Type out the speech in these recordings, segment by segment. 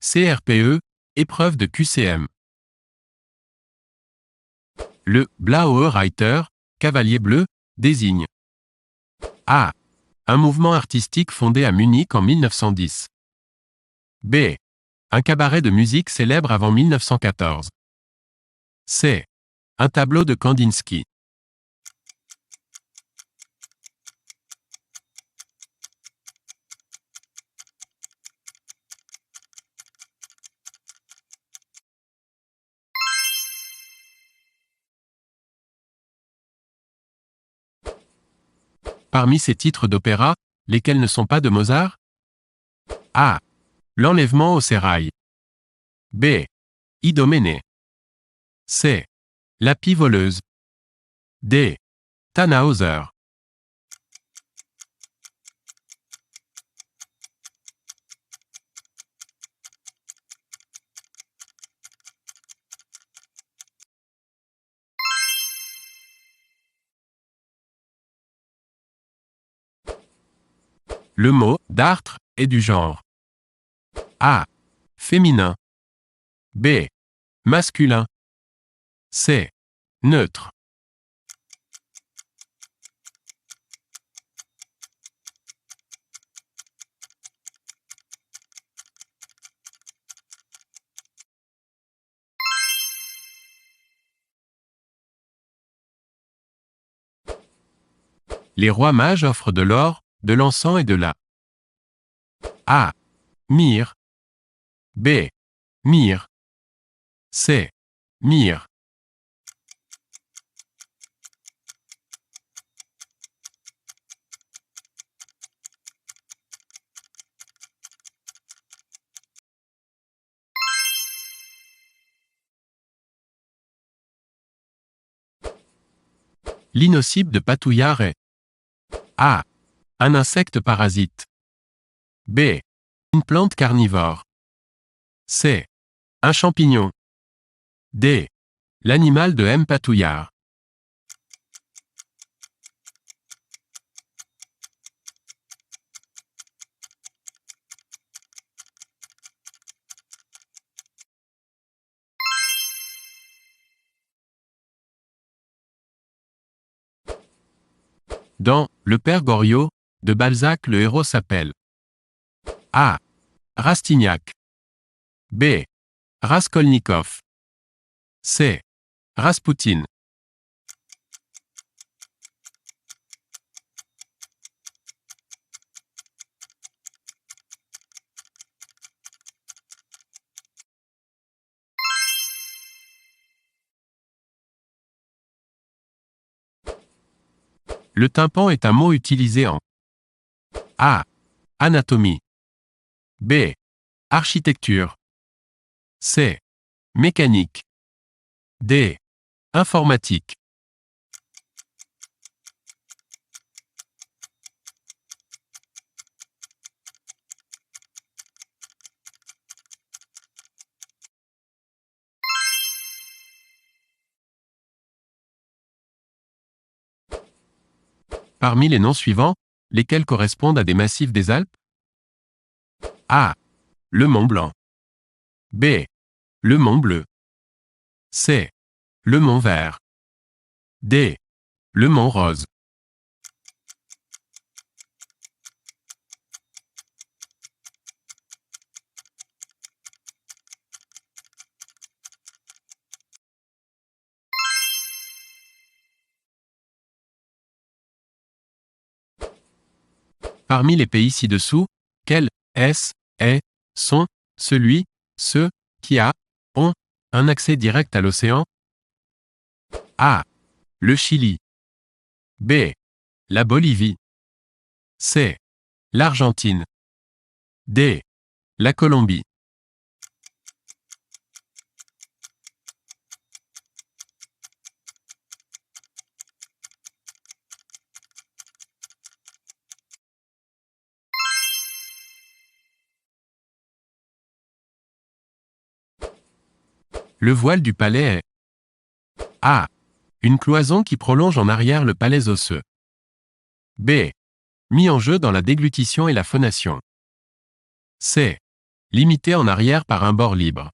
CRPE, épreuve de QCM. Le Blaue Reiter, cavalier bleu, désigne A. Un mouvement artistique fondé à Munich en 1910. B. Un cabaret de musique célèbre avant 1914. C. Un tableau de Kandinsky. Parmi ces titres d'opéra, lesquels ne sont pas de Mozart? A. L'enlèvement au sérail. B. Idoménée. C. La pie voleuse. D. Tannhäuser. Le mot « dartre » est du genre A. Féminin. B. Masculin. C. Neutre. Les rois mages offrent de l'or, de l'encens et de la A. Myrrhe. B. Myrrhe. C. Myrrhe. L'inocybe de Patouillard est A. Un insecte parasite. B. Une plante carnivore. C. Un champignon. D. L'animal de M. Patouillard. Dans Le Père Goriot, de Balzac, le héros s'appelle A. Rastignac. B. Raskolnikov. C. Raspoutine. Le tympan est un mot utilisé en A. Anatomie. B. Architecture. C. Mécanique. D. Informatique. Parmi les noms suivants, lesquels correspondent à des massifs des Alpes? A. Le Mont Blanc. B. Le Mont Bleu. C. Le Mont Vert. D. Le Mont Rose. Parmi les pays ci-dessous, quels est, sont, celui, ceux, qui ont, un accès direct à l'océan? A. Le Chili. B. La Bolivie. C. L'Argentine. D. La Colombie. Le voile du palais est A. Une cloison qui prolonge en arrière le palais osseux. B. Mis en jeu dans la déglutition et la phonation. C. limité en arrière par un bord libre.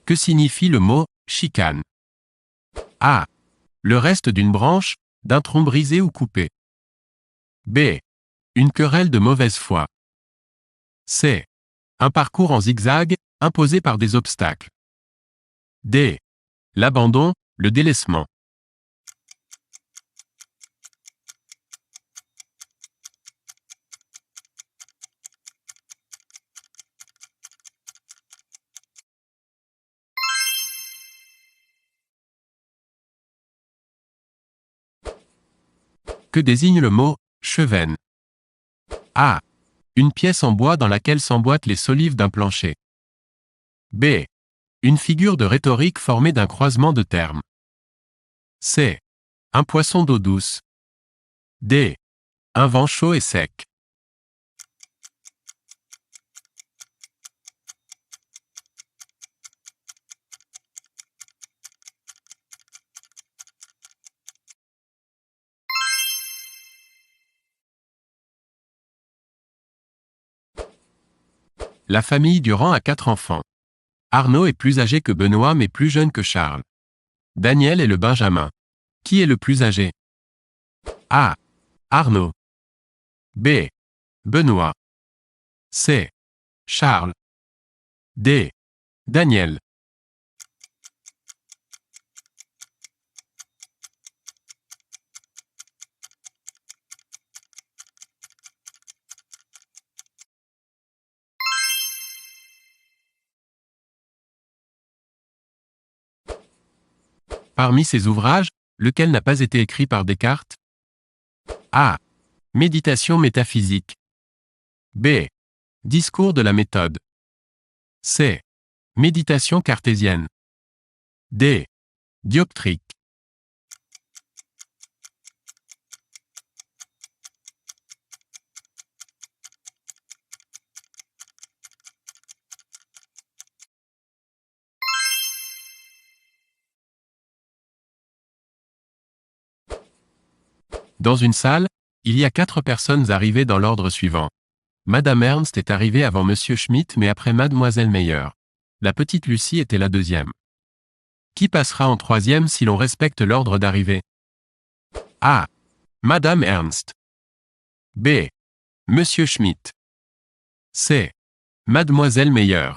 Que signifie le mot « chicane » A. Le reste d'une branche, d'un tronc brisé ou coupé. B. Une querelle de mauvaise foi. C. Un parcours en zigzag, imposé par des obstacles. D. L'abandon, le délaissement. Que désigne le mot « chevenne » A. Une pièce en bois dans laquelle s'emboîtent les solives d'un plancher. B. Une figure de rhétorique formée d'un croisement de termes. C. Un poisson d'eau douce. D. Un vent chaud et sec. La famille Durand a 4 enfants. Arnaud est plus âgé que Benoît mais plus jeune que Charles. Daniel est le benjamin. Qui est le plus âgé? A. Arnaud. B. Benoît. C. Charles. D. Daniel. Parmi ces ouvrages, lequel n'a pas été écrit par Descartes? A. Méditation métaphysique. B. Discours de la méthode. C. Méditation cartésienne. D. Dioptrique. Dans une salle, il y a 4 personnes arrivées dans l'ordre suivant. Madame Ernst est arrivée avant Monsieur Schmitt mais après Mademoiselle Meyer. La petite Lucie était la deuxième. Qui passera en troisième si l'on respecte l'ordre d'arrivée? A. Madame Ernst. B. Monsieur Schmitt. C. Mademoiselle Meyer.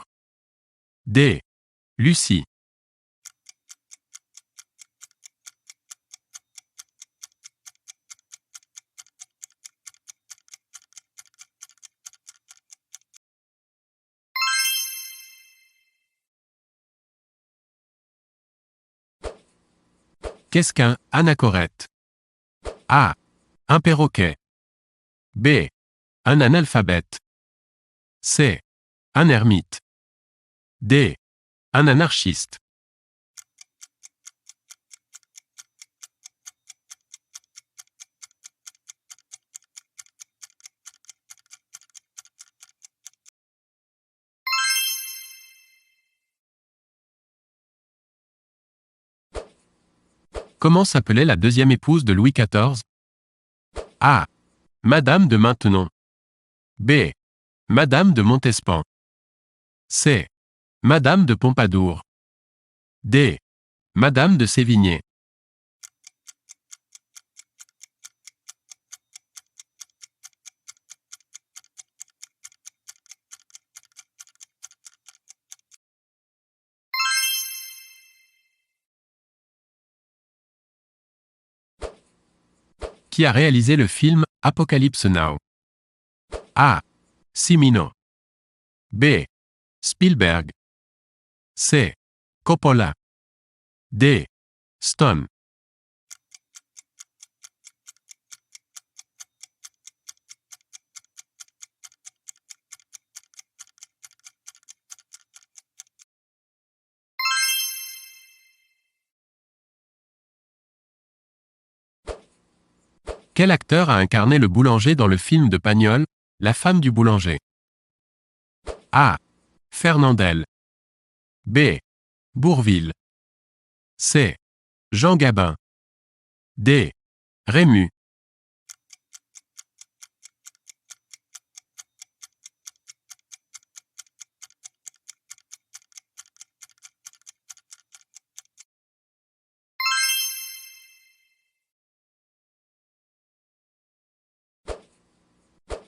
D. Lucie. Qu'est-ce qu'un anachorète? A. Un perroquet. B. Un analphabète. C. Un ermite. D. Un anarchiste. Comment s'appelait la deuxième épouse de Louis XIV? A. Madame de Maintenon. B. Madame de Montespan. C. Madame de Pompadour. D. Madame de Sévigné. Qui a réalisé le film Apocalypse Now? A. Cimino. B. Spielberg. C. Coppola. D. Stone. Quel acteur a incarné le boulanger dans le film de Pagnol, La femme du boulanger. A. Fernandel. B. Bourvil. C. Jean Gabin. D. Rému.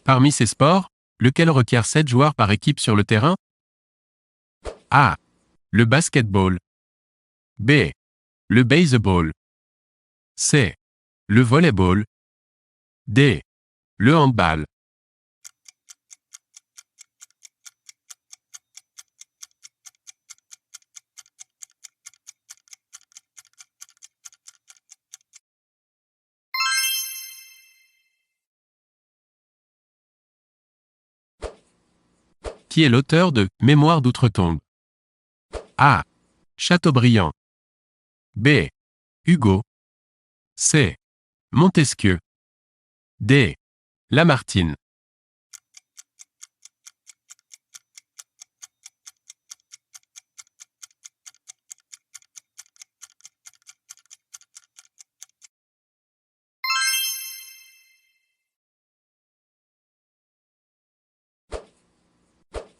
Parmi ces sports, lequel requiert 7 joueurs par équipe sur le terrain? A. Le basketball. B. Le baseball. C. Le volleyball. D. Le handball. Qui est l'auteur de Mémoires d'outre-tombe? A. Chateaubriand. B. Hugo. C. Montesquieu. D. Lamartine.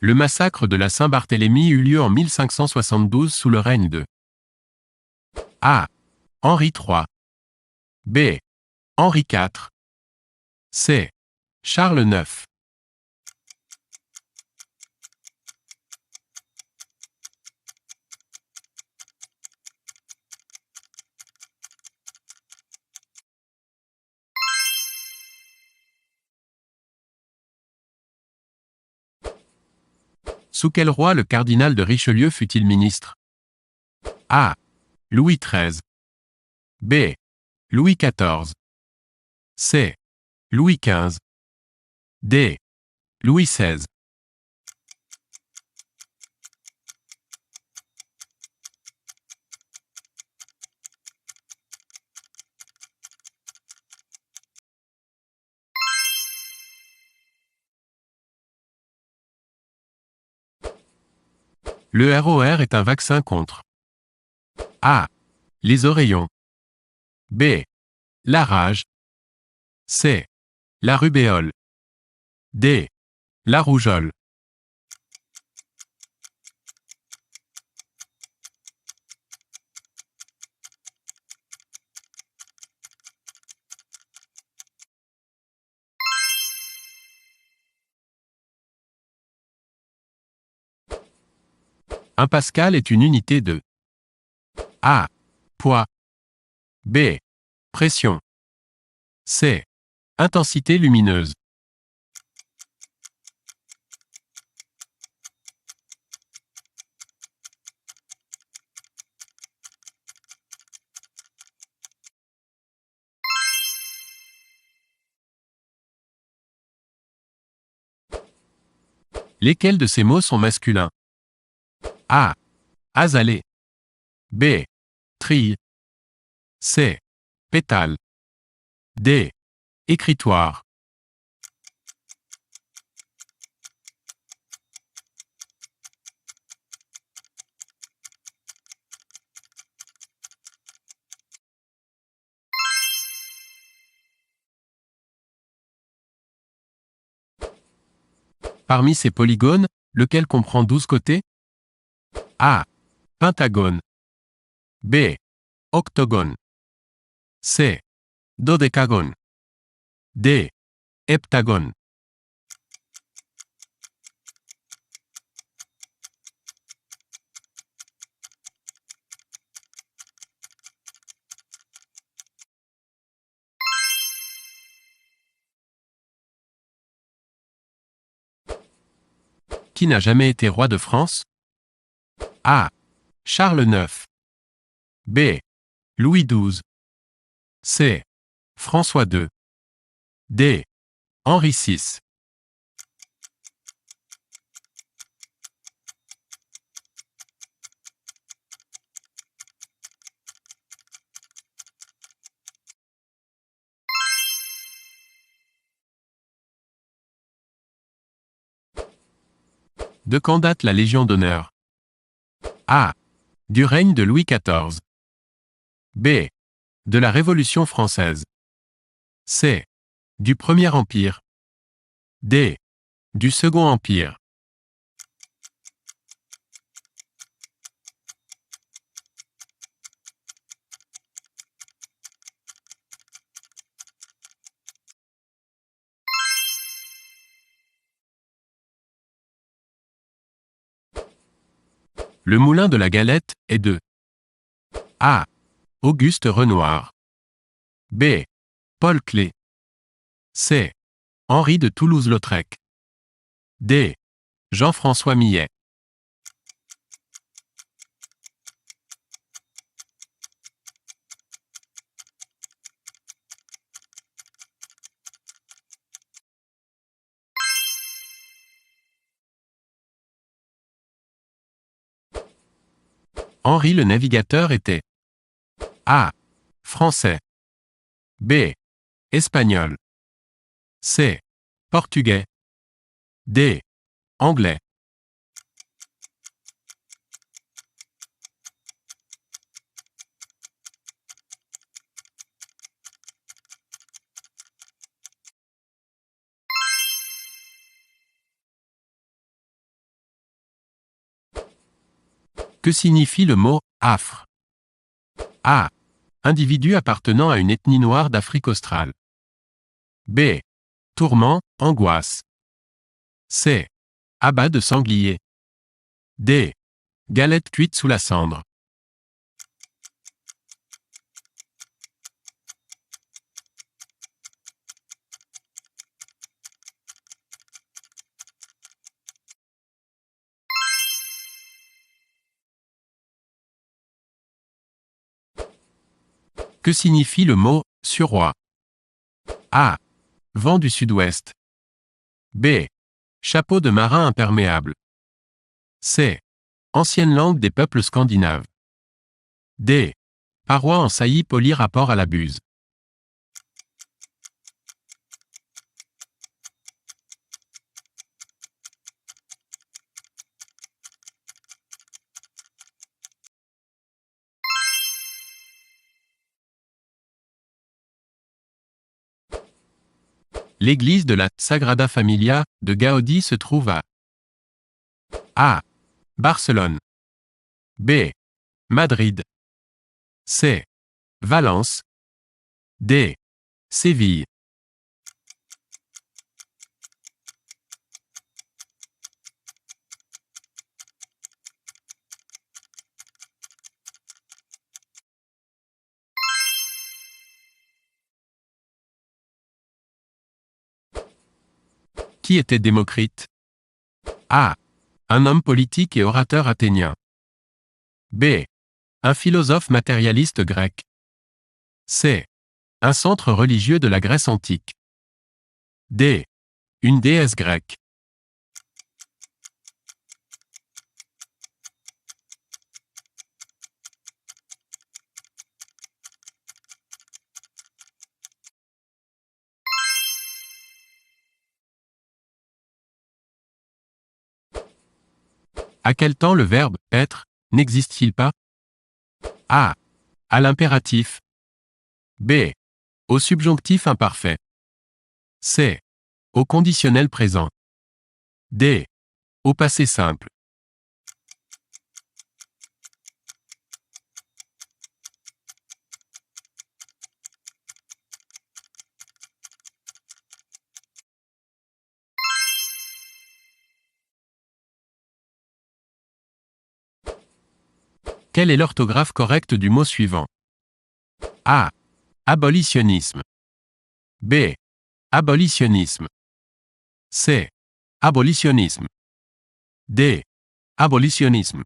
Le massacre de la Saint-Barthélemy eut lieu en 1572 sous le règne de A. Henri III. B. Henri IV. C. Charles IX. Sous quel roi le cardinal de Richelieu fut-il ministre? A. Louis XIII. B. Louis XIV. C. Louis XV. D. Louis XVI. Le ROR est un vaccin contre A. Les oreillons. B. La rage. C. La rubéole. D. La rougeole. Un pascal est une unité de A. Poids. B. Pression. C. Intensité lumineuse. Lesquels de ces mots sont masculins? A. Azalée. B. Trille. C. Pétale. D. Écritoire. Parmi ces polygones, lequel comprend 12 côtés? A. Pentagone. B. Octogone. C. Dodécagone. D. Heptagone. Qui n'a jamais été roi de France? A. Charles IX. B. Louis XII. C. François II. D. Henri VI. De quand date la Légion d'honneur? A. Du règne de Louis XIV. B. De la Révolution française. C. Du Premier Empire. D. Du Second Empire. Le moulin de la Galette est de A. Auguste Renoir. B. Paul Clé. C. Henri de Toulouse-Lautrec. D. Jean-François Millet. Henri le Navigateur était A. Français. B. Espagnol. C. Portugais. D. Anglais. Que signifie le mot « affre » ? A. Individu appartenant à une ethnie noire d'Afrique australe. B. Tourment, angoisse. C. Abat de sanglier. D. Galette cuite sous la cendre. Que signifie le mot « suroît » ? A. Vent du sud-ouest. B. Chapeau de marin imperméable. C. Ancienne langue des peuples scandinaves. D. Paroi en saillie polie rapport à la buse. L'église de la Sagrada Familia de Gaudi se trouve à A. Barcelone. B. Madrid. C. Valence. D. Séville. Qui était Démocrite? A. Un homme politique et orateur athénien. B. Un philosophe matérialiste grec. C. Un centre religieux de la Grèce antique. D. Une déesse grecque. À quel temps le verbe « être » n'existe-t-il pas? A. À l'impératif. B. Au subjonctif imparfait. C. Au conditionnel présent. D. Au passé simple. Quelle est l'orthographe correcte du mot suivant? A. Abolitionnisme. B. Abolitionnisme. C. Abolitionnisme. D. Abolitionnisme.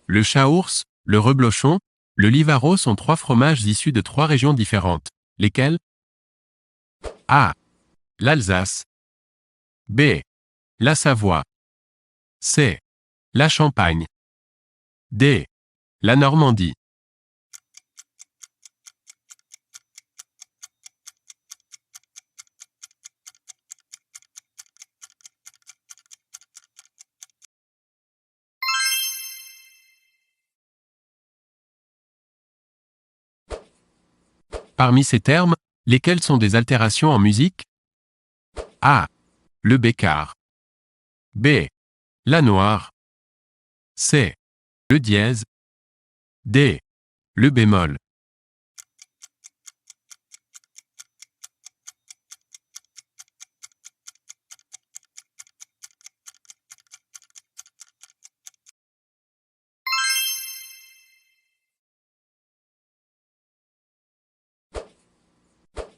Le chat-ours, le reblochon, le livaro sont trois fromages issus de trois régions différentes. Lesquelles? A. L'Alsace. B. La Savoie. C. La Champagne. D. La Normandie. Parmi ces termes, lesquels sont des altérations en musique? A. Le bécard. B. La noire. C. Le dièse. D. Le bémol.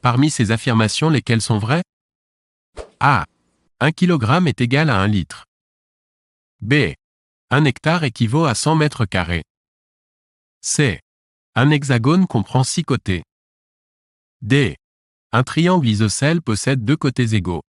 Parmi ces affirmations, lesquelles sont vraies? A. 1 kg est égal à 1 litre. B. 1 hectare équivaut à 100 mètres carrés. C. Un hexagone comprend 6 côtés. D. Un triangle isocèle possède 2 côtés égaux.